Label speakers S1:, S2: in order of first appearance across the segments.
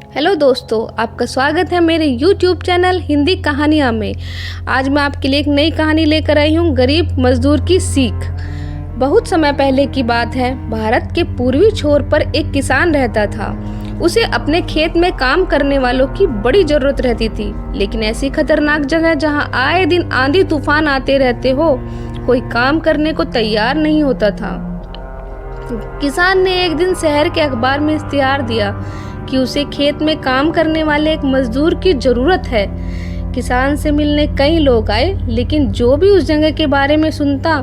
S1: Hello दोस्तों, आपका स्वागत है मेरे YouTube चैनल हिंदी कहानियाँ में। आज मैं आपके लिए एक नई कहानी लेकर आई हूँ, गरीब मजदूर की सीख। बहुत समय पहले की बात है। भारत के पूर्वी छोर पर एक किसान रहता था। उसे अपने खेत में काम करने वालों की बड़ी जरूरत रहती थी, लेकिन ऐसी खतरनाक जगह जहाँ आए दिन आंधी तूफान आते रहते हो, कोई काम करने को तैयार नहीं होता था। किसान ने एक दिन शहर के अखबार में इश्तिहार दिया कि उसे खेत में काम करने वाले एक मजदूर की जरूरत है। किसान से मिलने कई लोग आए, लेकिन जो भी उस जगह के बारे में सुनता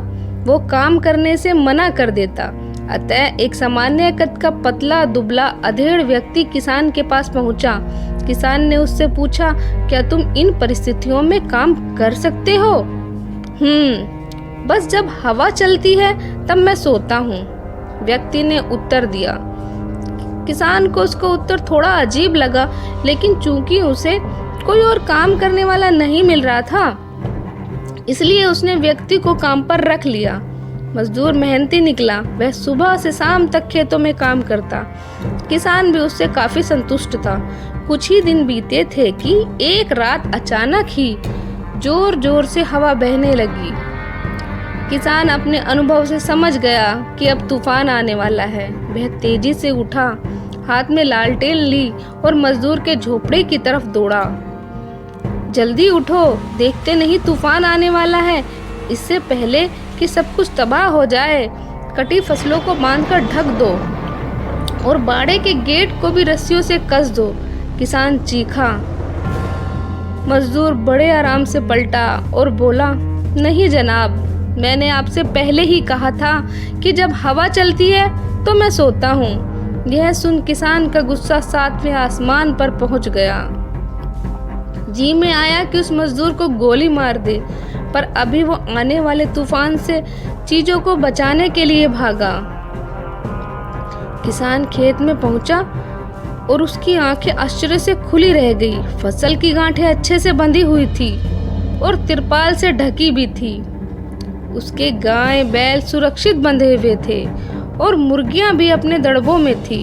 S1: वो काम करने से मना कर देता। अतः एक सामान्य कद का पतला दुबला अधेड़ व्यक्ति किसान के पास पहुंचा। किसान ने उससे पूछा, क्या तुम इन परिस्थितियों में काम कर सकते हो? बस जब हवा चलती है तब मैं सोता हूँ, व्यक्ति ने उत्तर दिया। किसान को उसका उत्तर थोड़ा अजीब लगा, लेकिन चूंकि उसे कोई और काम करने वाला नहीं मिल रहा था, इसलिए उसने व्यक्ति को काम पर रख लिया। मजदूर मेहनती निकला। वह सुबह से शाम तक खेतों में काम करता। किसान भी उससे काफी संतुष्ट था। कुछ ही दिन बीते थे कि एक रात अचानक ही जोर जोर से हवा बहने लगी। किसान अपने अनुभव से समझ गया कि अब तूफान आने वाला है। वह तेजी से उठा, हाथ में लालटेन ली और मजदूर के झोपड़े की तरफ दौड़ा। जल्दी उठो, देखते नहीं तूफान आने वाला है। इससे पहले कि सब कुछ तबाह हो जाए, कटी फसलों को बांधकर ढक दो और बाड़े के गेट को भी रस्सियों से कस दो, किसान चीखा। मजदूर बड़े आराम से पलटा और बोला, नहीं जनाब, मैंने आपसे पहले ही कहा था कि जब हवा चलती है तो मैं सोता हूँ। यह सुन किसान का गुस्सा 7वें आसमान पर पहुंच गया। जी में आया कि उस मजदूर को गोली मार दे, पर अभी वो आने वाले तूफान से चीजों को बचाने के लिए भागा। किसान खेत में पहुंचा और उसकी आंखें आश्चर्य से खुली रह गई। फसल की गांठें अच्छे से बंधी हुई थी और तिरपाल से ढकी भी थी। उसके गाय बैल सुरक्षित बंधे हुए थे और मुर्गियां भी अपने दड़बों में थी।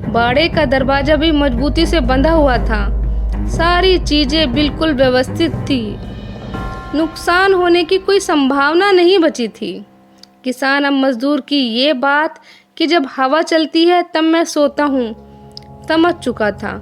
S1: बाड़े का दरवाजा भी मजबूती से बंधा हुआ था। सारी चीजें बिल्कुल व्यवस्थित थी। नुकसान होने की कोई संभावना नहीं बची थी। किसान अब मजदूर की ये बात कि जब हवा चलती है तब मैं सोता हूँ समझ चुका था,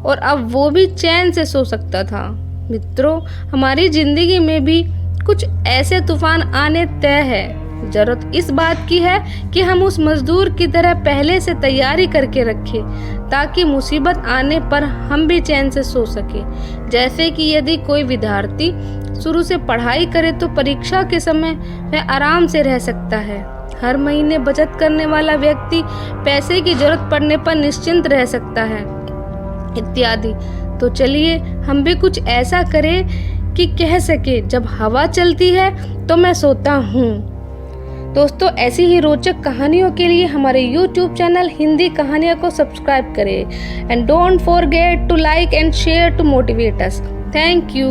S1: और अब वो भी चैन से सो सकता था। मित्रों, हमारी जिंदगी में भी कुछ ऐसे तूफान आने तय है। जरूरत इस बात की है कि हम उस मजदूर की तरह पहले से तैयारी करके रखें, ताकि मुसीबत आने पर हम भी चैन से सो सके। जैसे कि यदि कोई विद्यार्थी शुरू से पढ़ाई करे तो परीक्षा के समय वह आराम से रह सकता है। हर महीने बचत करने वाला व्यक्ति पैसे की जरूरत पड़ने पर निश्चिंत रह सकता है, इत्यादि। तो चलिए हम भी कुछ ऐसा करें कि कह सके, जब हवा चलती है तो मैं सोता हूँ। दोस्तों, ऐसी ही रोचक कहानियों के लिए हमारे YouTube चैनल हिंदी कहानियाँ को सब्सक्राइब करें। And don't forget to like and share to motivate us. Thank you.